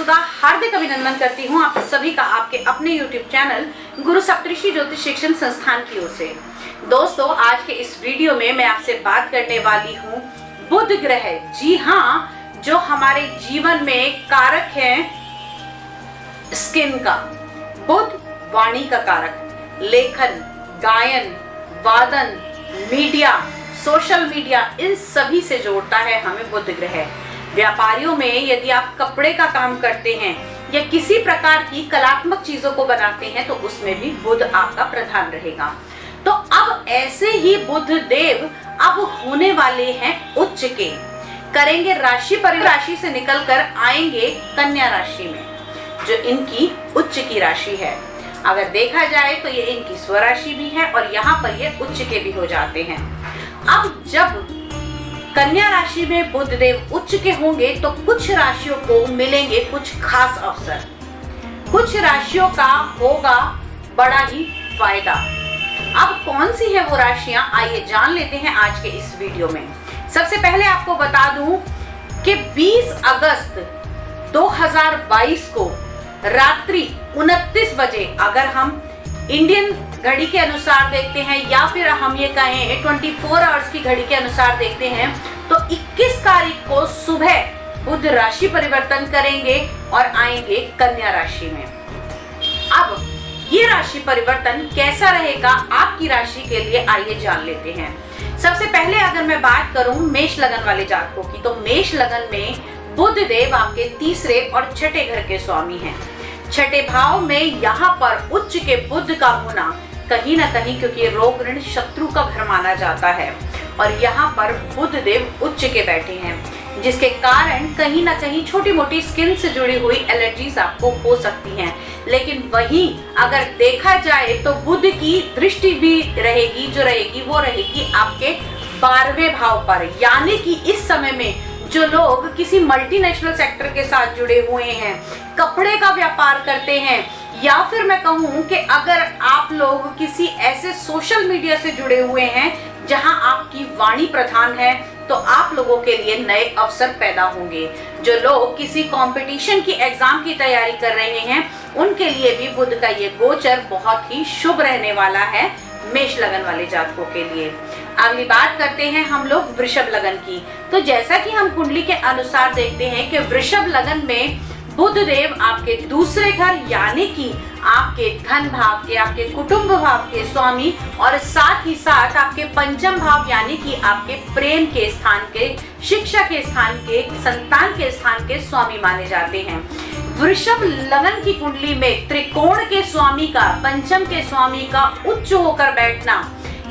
सुधा हार्दिक अभिनंदन करती हूँ आप सभी का आपके अपने YouTube चैनल गुरु सप्तऋषि ज्योतिष शिक्षण संस्थान की ओर से। दोस्तों, आज के इस वीडियो में मैं आपसे बात करने वाली हूँ बुध ग्रह। जी हाँ, जो हमारे जीवन में कारक है स्किन का। बुध वाणी का कारक, लेखन, गायन, वादन, मीडिया, सोशल मीडिया, इन सभी से जोड़ता है हमें बुध ग्रह। व्यापारियों में यदि आप कपड़े का काम करते हैं या किसी प्रकार की कलात्मक चीजों को बनाते हैं तो उसमें भी बुध आपका प्रधान रहेगा। तो अब ऐसे ही बुध देव अब होने वाले हैं उच्च के, करेंगे राशि राशि से निकलकर आएंगे कन्या राशि में, जो इनकी उच्च की राशि है। अगर देखा जाए तो ये इनकी स्वराशि भी है और यहाँ पर ये उच्च के भी हो जाते हैं। अब जब कन्या राशि में बुध देव उच्च के होंगे तो कुछ राशियों को मिलेंगे कुछ खास अवसर, कुछ राशियों का होगा बड़ा ही फायदा। अब कौन सी है वो राशियां, आइए जान लेते हैं आज के इस वीडियो में। सबसे पहले आपको बता दूं कि 20 अगस्त 2022 को रात्रि 29 बजे, अगर हम इंडियन घड़ी के अनुसार देखते हैं या फिर हम ये कहें 24 आवर्स की घड़ी के अनुसार देखते हैं, तो 21 तारीख को सुबह बुध राशि परिवर्तन करेंगे और आएंगे कन्या राशि में। अब ये राशि परिवर्तन कैसा रहेगा आपकी राशि के लिए, आइए जान लेते हैं। सबसे पहले अगर मैं बात करूं मेष लगन वाले जातकों की, तो मेष लगन में बुध देव आपके तीसरे और छठे घर के स्वामी हैं। छठे भाव में यहाँ पर उच्च के बुध का होना कहीं ना कहीं, क्योंकि रोग ऋण शत्रु का घर माना जाता है और यहाँ पर बुध देव उच्च के बैठे हैं, जिसके कारण कहीं ना कहीं छोटी मोटी स्किन से जुड़ी हुई एलर्जीज आपको हो सकती हैं। लेकिन वहीं अगर देखा जाए तो बुध की दृष्टि भी रहेगी, जो रहेगी वो रहेगी आपके 12वें भाव पर। यानी कि इस समय में जो लोग किसी मल्टीनेशनल सेक्टर के साथ जुड़े हुए हैं, कपड़े का व्यापार करते हैं, या फिर मैं कहूँ कि अगर आप लोग किसी ऐसे सोशल मीडिया से जुड़े हुए हैं जहां आपकी वाणी प्रधान है, तो आप लोगों के लिए नए अवसर पैदा होंगे। जो लोग किसी कंपटीशन की एग्जाम की तैयारी कर रहे हैं, उनके लिए भी बुध का ये गोचर बहुत ही शुभ रहने वाला है मेष लगन वाले जातकों के लिए। अगली बात करते हैं हम लोग वृषभ लगन की। तो जैसा कि हम कुंडली के अनुसार देखते हैं कि वृषभ लगन में बुध देव आपके दूसरे घर यानी कि आपके धन भाव के, आपके कुटुंब भाव के स्वामी और साथ ही साथ आपके पंचम भाव यानी कि आपके प्रेम के स्थान के, शिक्षा के स्थान के, संतान के स्थान के स्वामी माने जाते हैं। वृषभ लगन की कुंडली में त्रिकोण के स्वामी का, पंचम के स्वामी का उच्च होकर बैठना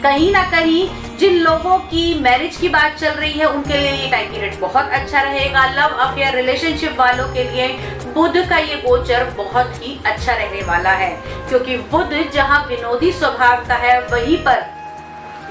कहीं ना कहीं जिन लोगों की मैरिज की बात चल रही है उनके लिए ये टाइम पीरियड बहुत अच्छा रहेगा। लव अफेयर, रिलेशनशिप वालों के लिए बुध का ये गोचर बहुत ही अच्छा रहने वाला है, क्योंकि बुध जहां विनोदी स्वभाव का है, वहीं पर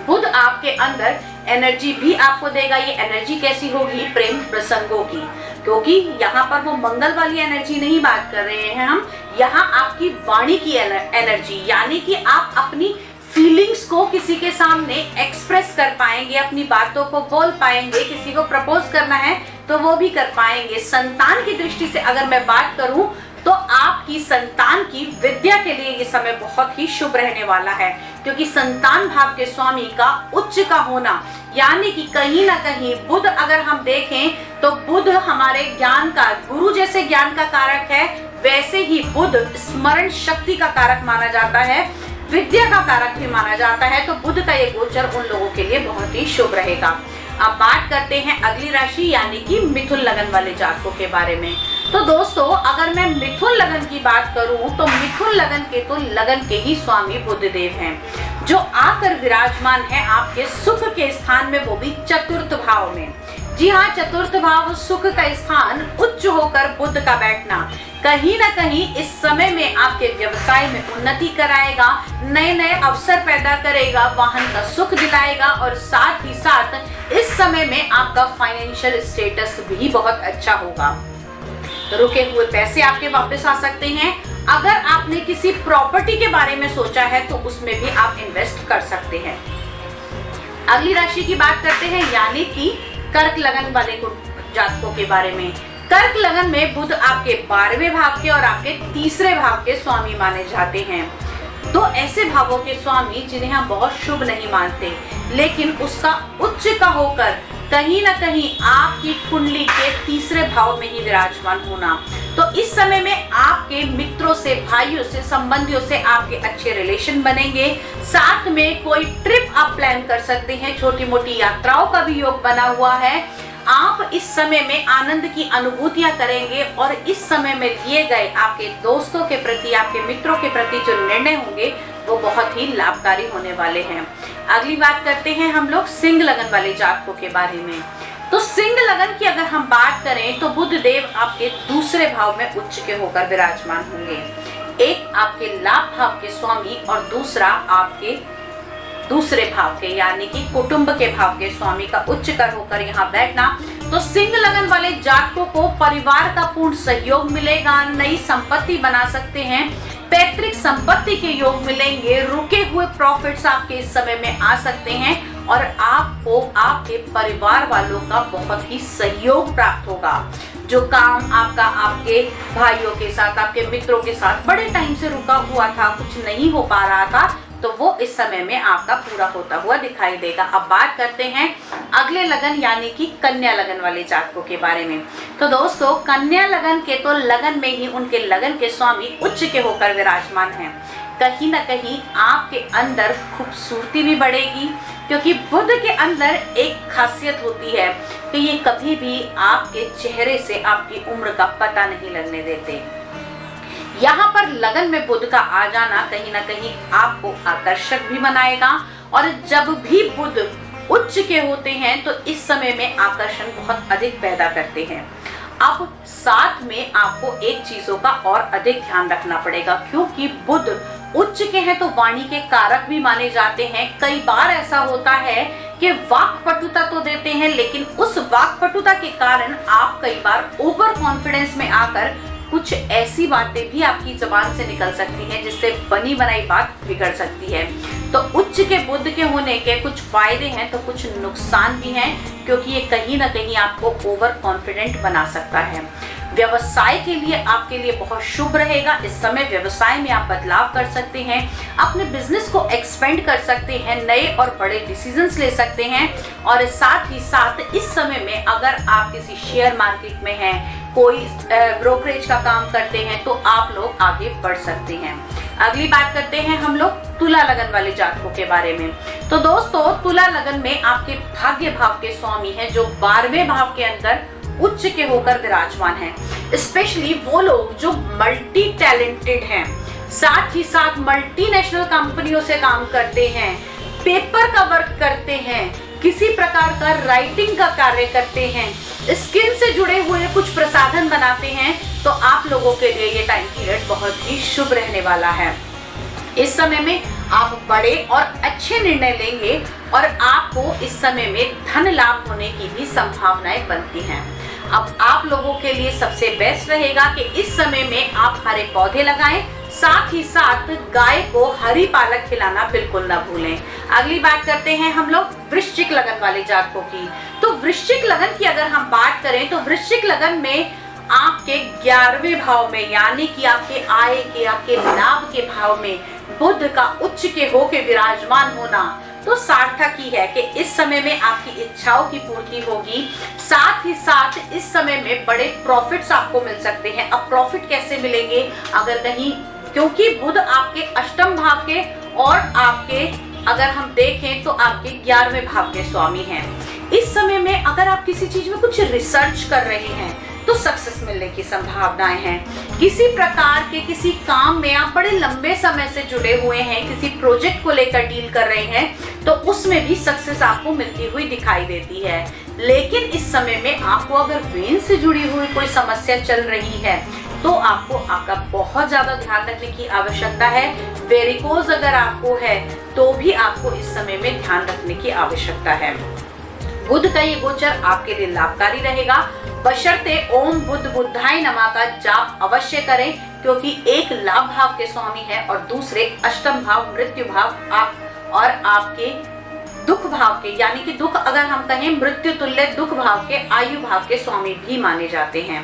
बुध आपके अंदर एनर्जी भी आपको देगा। ये एनर्जी कैसी होगी, प्रेम प्रसंगों की, क्योंकि यहाँ पर वो मंगल वाली एनर्जी नहीं बात कर रहे हैं हम, यहाँ आपकी वाणी की एनर्जी, यानी कि आप अपनी फीलिंग्स को किसी के सामने एक्सप्रेस कर पाएंगे, अपनी बातों को बोल पाएंगे, किसी को प्रपोज करना है तो वो भी कर पाएंगे। संतान की दृष्टि से अगर मैं बात करूं तो आपकी संतान की विद्या के लिए ये समय बहुत ही शुभ रहने वाला है, क्योंकि संतान भाव के स्वामी का उच्च का होना, यानी कि कहीं ना कहीं बुध अगर हम देखें तो बुध हमारे ज्ञान का, गुरु जैसे ज्ञान का कारक है, वैसे ही बुध स्मरण शक्ति का कारक माना जाता है, विद्या का कारक भी माना जाता है। तो बुध का ये गोचर उन लोगों के लिए बहुत ही शुभ रहेगा। अब बात करते हैं अगली राशि यानी कि मिथुन लगन वाले जातकों के बारे में। तो दोस्तों, अगर मैं मिथुन लगन की बात करूं तो मिथुन लगन के तो लगन के ही स्वामी बुध देव हैं, जो आकर विराजमान है आपके सुख के स्थान में, वो भी चतुर्थ भाव में। जी हाँ, चतुर्थ भाव सुख का स्थान, उच्च होकर बुध का बैठना कहीं ना कहीं इस समय में आपके व्यवसाय में उन्नति कराएगा, नए नए अवसर पैदा करेगा, वाहन का सुख दिलाएगा और साथ ही साथ इस समय में आपका फाइनेंशियल स्टेटस भी बहुत अच्छा होगा। रुके हुए पैसे आपके वापस आ सकते हैं। अगर आपने किसी प्रॉपर्टी के बारे में सोचा है तो उसमें भी आप इन्वेस्ट कर सकते हैं। अगली राशि की बात करते हैं यानी कि कर्क लगन वाले जातकों के बारे में। कर्क लगन में बुध आपके 12वें भाव के और आपके तीसरे भाव के स्वामी माने जाते हैं। तो ऐसे भावों के स्वामी जिन्हें हम बहुत शुभ नहीं मानते, लेकिन उसका उच्च का होकर कहीं ना कहीं आपकी कुंडली के तीसरे भाव में ही विराजमान होना, तो इस समय में आपके मित्रों से, भाइयों से, संबंधियों से आपके अच्छे रिलेशन बनेंगे। साथ में कोई ट्रिप आप प्लान कर सकते हैं, छोटी मोटी यात्राओं का भी योग बना हुआ है। आप इस समय में आनंद की अनुभूतियां करेंगे और इस समय में लिए गए आपके दोस्तों के प्रति, आपके मित्रों के प्रति जो निर्णय होंगे वो बहुत ही लाभकारी होने वाले हैं। अगली बात करते हैं हम लोग सिंह लगन वाले जातकों के बारे में। तो सिंह लगन की अगर हम बात करें तो बुध देव आपके दूसरे भाव में उच्च के होकर विराजमान होंगे। एक आपके लाभ भाव के स्वामी और दूसरा आपके दूसरे भाव के यानी कि कुटुंब के भाव के स्वामी का उच्च कर होकर यहाँ बैठना। तो सिंह लगन वाले जातकों को परिवार का पूर्ण सहयोग मिलेगा, नई संपत्ति बना सकते हैं, पैतृक संपत्ति के योग मिलेंगे, रुके हुए प्रॉफिट्स आपके इस समय में आ सकते हैं और आपको आपके परिवार वालों का बहुत ही सहयोग प्राप्त होगा। जो काम आपका आपके भाइयों के साथ, आपके मित्रों के साथ बड़े टाइम से रुका हुआ था, कुछ नहीं हो पा रहा था, तो वो इस समय में आपका पूरा होता हुआ दिखाई देगा। अब बात करते हैं अगले लगन यानी कि कन्या लगन वाले जातकों के बारे में। तो दोस्तों, कन्या लगन के तो लगन में ही उनके लगन के स्वामी उच्च के होकर विराजमान हैं। कहीं ना कहीं आपके अंदर खूबसूरती भी बढ़ेगी, क्योंकि बुध के अंदर एक खासियत होती है कि ये कभी भी आपके चेहरे से आपकी उम्र का पता नहीं लगने देते। यहाँ पर लगन में बुध का आ जाना कहीं ना कहीं आपको आकर्षक भी बनाएगा और जब भी बुध उच्च के होते हैं तो इस समय में आकर्षण बहुत अधिक पैदा करते हैं। अब साथ में आपको एक चीजों का और अधिक ध्यान रखना पड़ेगा, क्योंकि बुध उच्च के हैं तो वाणी के कारक भी माने जाते हैं। कई बार ऐसा होता है कि वाक्पटुता तो देते हैं, लेकिन उस वाक्पटुता के कारण आप कई बार ओवर कॉन्फिडेंस में आकर कुछ ऐसी बातें भी आपकी जबान से निकल सकती हैं जिससे बनी बनाई बात बिगड़ सकती है। तो उच्च के बुध के होने के कुछ फायदे हैं तो कुछ नुकसान भी हैं, क्योंकि ये कहीं ना कहीं आपको ओवर कॉन्फिडेंट बना सकता है। व्यवसाय के लिए आपके लिए बहुत शुभ रहेगा। इस समय व्यवसाय में आप बदलाव कर सकते हैं, अपने बिजनेस को एक्सपेंड कर सकते हैं, नए और बड़े डिसीजंस ले सकते हैं। और साथ ही साथ इस समय में अगर आप किसी शेयर मार्केट में हैं, कोई ब्रोकरेज का काम करते हैं, तो आप लोग आगे बढ़ सकते हैं। अगली बात करते हैं हम लोग तुला लगन वाले जातकों के बारे में। तो दोस्तों, तुला लगन में आपके भाग्य भाव के स्वामी हैं जो 12वें भाव के अंदर उच्च के होकर विराजमान हैं। स्पेशली वो लोग जो मल्टी टैलेंटेड हैं, साथ ही साथ मल्टीनेशनल कंपनियों से काम करते हैं, पेपर का वर्क करते हैं, किसी प्रकार का राइटिंग का कार्य करते हैं, स्किन से जुड़े हुए कुछ प्रसाधन बनाते हैं, तो आप लोगों के लिए ये टाइम पीरियड बहुत ही शुभ रहने वाला है। इस समय में आप बड़े और अच्छे निर्णय लेंगे और आपको इस समय में धन लाभ होने की भी संभावनाएं बनती हैं। अब आप लोगों के लिए सबसे बेस्ट रहेगा कि इस समय में आप हरे पौधे लगाएं, साथ ही साथ गाय को हरी पालक खिलाना बिल्कुल ना भूलें। अगली बात करते हैं हम लोग वृश्चिक लगन वाले जातकों की। तो वृश्चिक लगन की अगर हम बात करें तो वृश्चिक लगन में आपके 11वें भाव में यानी कि आपके आय के, आपके लाभ के भाव में बुध का उच्च के होके विराजमान होना तो सार्थक ही है कि इस समय में आपकी इच्छाओं की पूर्ति होगी। साथ ही साथ इस समय में बड़े प्रॉफिट्स आपको मिल सकते हैं। अब प्रॉफिट कैसे मिलेंगे, अगर कहीं, क्योंकि बुध आपके अष्टम भाव के और आपके अगर हम देखें तो आपके 11वें भाव के स्वामी हैं। इस समय में अगर आप किसी चीज में कुछ रिसर्च कर रहे हैं तो सक्सेस मिलने की संभावनाएं हैं। किसी प्रकार के किसी काम में आप बड़े लंबे समय से जुड़े हुए हैं, किसी प्रोजेक्ट को लेकर डील कर रहे हैं, तो उसमें भी सक्सेस आपको मिलती हुई दिखाई देती है। लेकिन इस समय में आपको अगर वेन से जुड़ी हुई कोई समस्या चल रही है तो आपको आपका बहुत ज्यादा ध्यान रखने की आवश्यकता है। वेरिकोज अगर आपको है तो भी आपको इस समय में ध्यान रखने की आवश्यकता है। बुध का ये गोचर आपके लिए लाभकारी रहेगा, बशर्ते ओम बुध बुद्धाय नमः का जाप अवश्य करें, क्योंकि एक लाभ भाव के स्वामी है और दूसरे अष्टम भाव, मृत्यु भाव और आपके दुख भाव के, यानी कि दुख अगर हम कहें मृत्यु तुल्य दुख भाव के, आयु भाव के स्वामी भी माने जाते हैं।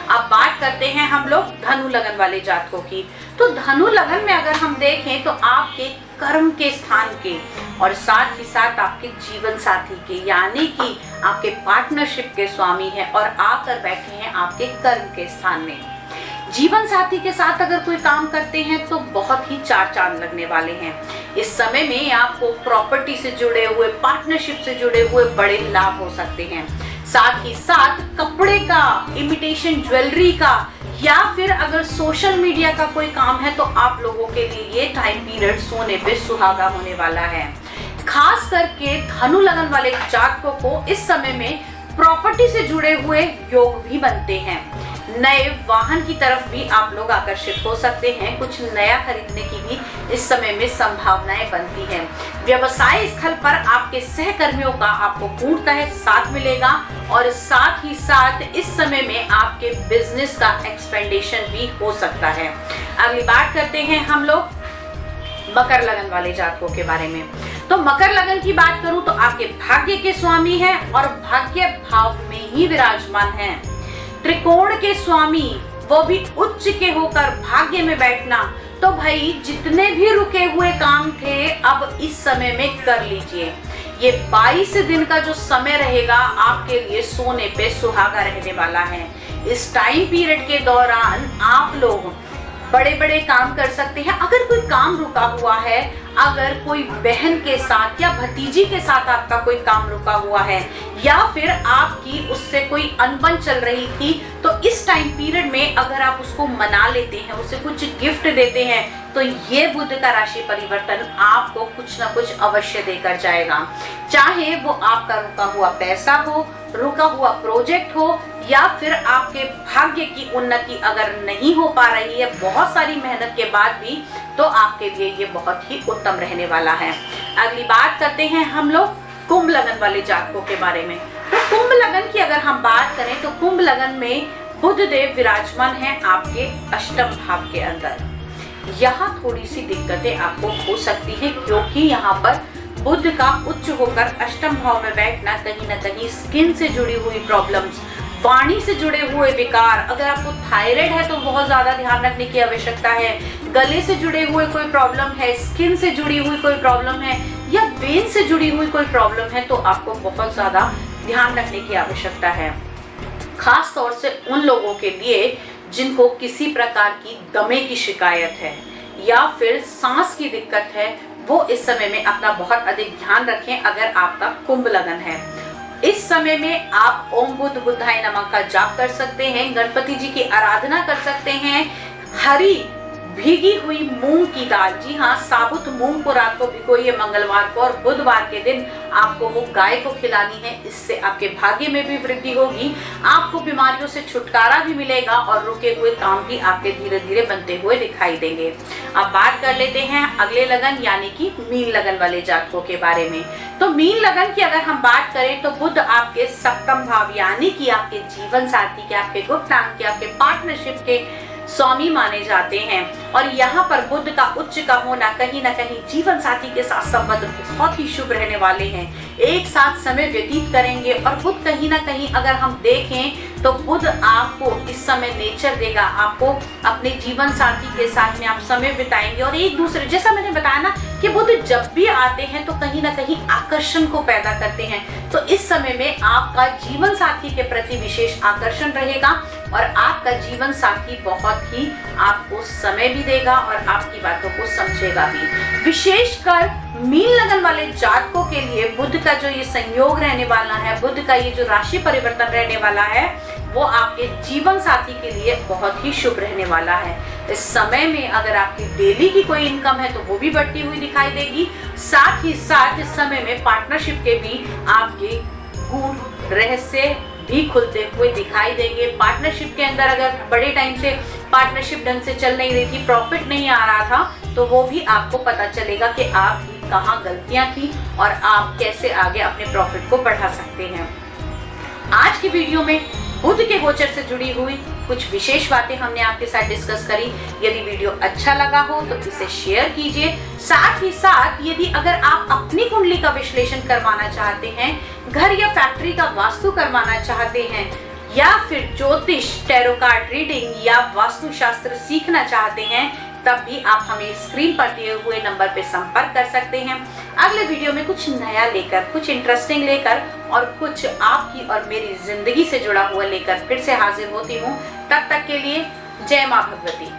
अब बात करते हैं हम लोग धनु लगन वाले जातकों की। तो धनु लगन में अगर हम देखें तो आपके कर्म के स्थान के और साथ ही साथ आपके जीवन साथी के, यानी कि आपके पार्टनरशिप के स्वामी हैं और आकर बैठे हैं आपके कर्म के स्थान में। जीवन साथी के साथ अगर कोई काम करते हैं तो बहुत ही चार चांद लगने वाले हैं। इस समय में आपको प्रॉपर्टी से जुड़े हुए, पार्टनरशिप से जुड़े हुए बड़े लाभ हो सकते हैं। साथ ही साथ कपड़े का, इमिटेशन ज्वेलरी का, या फिर अगर सोशल मीडिया का कोई काम है तो आप लोगों के लिए ये टाइम पीरियड सोने पे सुहागा होने वाला है। खास करके धनु लगन वाले जातकों को इस समय में प्रॉपर्टी से जुड़े हुए योग भी बनते हैं। नए वाहन की तरफ भी आप लोग आकर्षित हो सकते हैं। कुछ नया खरीदने की भी इस समय में संभावनाएं बनती हैं। व्यवसाय स्थल पर आपके सहकर्मियों का आपको पूर्णतः साथ मिलेगा और साथ ही साथ इस समय में आपके बिजनेस का एक्सपेंडेशन भी हो सकता है। अगली बात करते हैं हम लोग मकर लगन वाले जातकों के बारे में। तो मकर लगन की बात करूं तो आपके भाग्य के स्वामी हैं और भाग्य भाव में ही विराजमान हैं। त्रिकोण के स्वामी, वो भी उच्च के होकर भाग्य में बैठना, तो भाई जितने भी रुके हुए काम थे अब इस समय में कर लीजिए। ये 22 दिन का जो समय रहेगा आपके लिए सोने पे सुहागा रहने वाला है। इस टाइम पीरियड के दौरान आप लोग बड़े बड़े काम कर सकते हैं। अगर कोई काम रुका हुआ है, अगर कोई बहन के साथ या भतीजी के साथ आपका कोई काम रुका हुआ है, या फिर आपकी उससे कोई अनबन चल रही थी, तो इस टाइम पीरियड में अगर आप उसको मना लेते हैं, उसे कुछ गिफ्ट देते हैं, तो ये बुध का राशि परिवर्तन आपको कुछ ना कुछ अवश्य देकर जाएगा। चाहे वो आपका रुका हुआ पैसा हो, रुका हुआ प्रोजेक्ट हो, या फिर आपके भाग्य की उन्नति अगर नहीं हो पा रही है बहुत सारी मेहनत के बाद भी, तो आपके लिए ये बहुत ही उत्तम रहने वाला है। अगली बात करते हैं हम लोग कुंभ लगन वाले जातकों के बारे में। तो कुंभ लगन की अगर हम बात करें तो कुंभ लगन में बुध देव विराजमान है आपके अष्टम भाव के अंदर। यहाँ थोड़ी सी दिक्कतें आपको हो सकती है, क्योंकि यहाँ पर बुध का उच्च होकर अष्टम भाव में बैठना कहीं ना कहीं स्किन से जुड़ी हुई प्रॉब्लम्स, वाणी से जुड़े हुए विकार, अगर आपको थायराइड है तो बहुत ज्यादा ध्यान रखने की आवश्यकता है। गले से जुड़े हुए कोई प्रॉब्लम है, स्किन से जुड़ी हुई कोई प्रॉब्लम है, या वेन से जुड़ी हुई कोई प्रॉब्लम है, तो आपको बहुत ज्यादा ध्यान रखने की आवश्यकता है। खास तौर से उन लोगों के लिए जिनको किसी प्रकार की दमे की शिकायत है या फिर सांस की दिक्कत है, वो इस समय में अपना बहुत अधिक ध्यान रखें। अगर आपका कुंभ लगन है, इस समय में आप ओम बुद्ध बुद्धाय नमः का जाप कर सकते हैं, गणपति जी की आराधना कर सकते हैं। हरी भीगी हुई मूंग की दाल, जी हाँ, साबुत मूंग को रात को भिगोइए मंगलवार को, और बुधवार के दिन आपको वो गाय को खिलानी है। इससे आपके भाग्य में भी वृद्धि होगी, आपको बीमारियों से छुटकारा भी मिलेगा और रुके हुए काम भी आपके धीरे धीरे बनते हुए दिखाई देंगे। अब बात कर लेते हैं अगले लगन यानी कि मीन लगन वाले जातकों के बारे में। तो मीन लगन की अगर हम बात करें तो बुध आपके सप्तम भाव यानी कि आपके जीवन साथी के, आपके गुप्तांग के, आपके पार्टनरशिप के स्वामी माने जाते हैं। और यहाँ पर बुध का उच्च का होना कहीं ना कहीं जीवन साथी के साथ संबंध बहुत ही शुभ रहने वाले हैं। एक साथ समय व्यतीत करेंगे और बुध कहीं ना कहीं अगर हम देखें तो बुध आपको इस समय नेचर देगा, आपको अपने जीवन साथी के साथ में आप समय बिताएंगे और एक दूसरे, जैसा मैंने बताया ना कि बुध जब भी आते हैं तो कहीं ना कहीं आकर्षण को पैदा करते हैं। तो इस समय में आपका जीवन साथी के प्रति विशेष आकर्षण रहेगा और आपका जीवन साथी बहुत ही आपको समय भी देगा और आपकी बातों को समझेगा भी। विशेषकर मीन लगन वाले जातकों के लिए बुध का जो ये संयोग रहने वाला है, बुध का ये जो राशि परिवर्तन रहने वाला है, वो आपके जीवन साथी के लिए बहुत ही शुभ रहने वाला है। इस समय में अगर आपकी डेली की कोई इनकम है तो वो भी बढ़ती हुई दिखाई देगी। साथ ही साथ इस समय में पार्टनरशिप के भी आपके गुण रहस्य भी खुलते हुए दिखाई देंगे। पार्टनरशिप के अंदर अगर बड़े टाइम से पार्टनरशिप ढंग से चल नहीं रही थी, प्रॉफिट नहीं आ रहा था, तो वो भी आपको पता चलेगा कि आपकी कहाँ गलतियां थी और आप कैसे आगे अपने प्रॉफिट को बढ़ा सकते हैं। आज की वीडियो में बुध के गोचर से जुड़ी हुई कुछ विशेष बातें हमने आपके साथ डिस्कस करी। यदि वीडियो अच्छा लगा हो तो इसे शेयर कीजिए। साथ ही साथ यदि अगर आप अपनी कुंडली का विश्लेषण करवाना चाहते हैं, घर या फैक्ट्री का वास्तु करवाना चाहते हैं, या फिर ज्योतिष, टैरो कार्ड रीडिंग या वास्तुशास्त्र सीखना चाहते हैं, तब भी आप हमें स्क्रीन पर दिए हुए नंबर पर संपर्क कर सकते हैं। अगले वीडियो में कुछ नया लेकर, कुछ इंटरेस्टिंग लेकर और कुछ आपकी और मेरी जिंदगी से जुड़ा हुआ लेकर फिर से हाजिर होती हूँ। तब तक के लिए जय मां भगवती।